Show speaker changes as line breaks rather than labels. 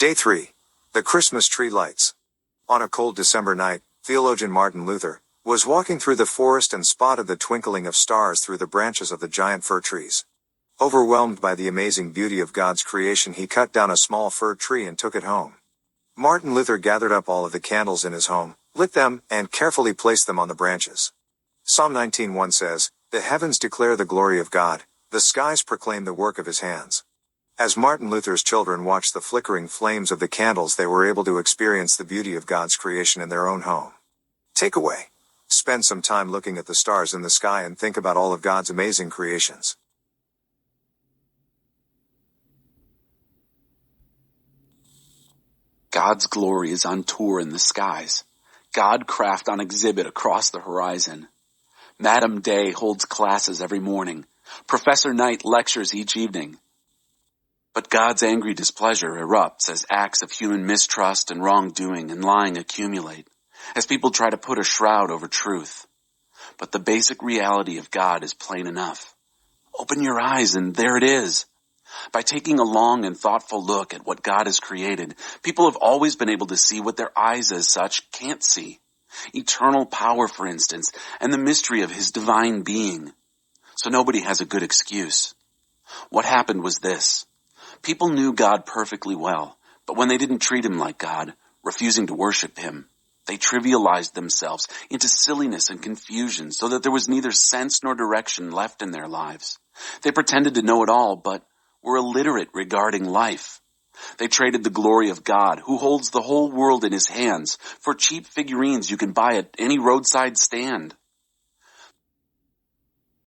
Day 3. The Christmas Tree Lights. On a cold December night, theologian Martin Luther was walking through the forest and spotted the twinkling of stars through the branches of the giant fir trees. Overwhelmed by the amazing beauty of God's creation, he cut down a small fir tree and took it home. Martin Luther gathered up all of the candles in his home, lit them, and carefully placed them on the branches. Psalm 19:1 says, "The heavens declare the glory of God, the skies proclaim the work of his hands." As Martin Luther's children watched the flickering flames of the candles, they were able to experience the beauty of God's creation in their own home. Takeaway: spend some time looking at the stars in the sky and think about all of God's amazing creations.
God's glory is on tour in the skies. Godcraft on exhibit across the horizon. Madam Day holds classes every morning. Professor Knight lectures each evening. But God's angry displeasure erupts as acts of human mistrust and wrongdoing and lying accumulate, as people try to put a shroud over truth. But the basic reality of God is plain enough. Open your eyes and there it is. By taking a long and thoughtful look at what God has created, people have always been able to see what their eyes as such can't see. Eternal power, for instance, and the mystery of his divine being. So nobody has a good excuse. What happened was this. People knew God perfectly well, but when they didn't treat him like God, refusing to worship him, they trivialized themselves into silliness and confusion so that there was neither sense nor direction left in their lives. They pretended to know it all, but were illiterate regarding life. They traded the glory of God, who holds the whole world in his hands, for cheap figurines you can buy at any roadside stand.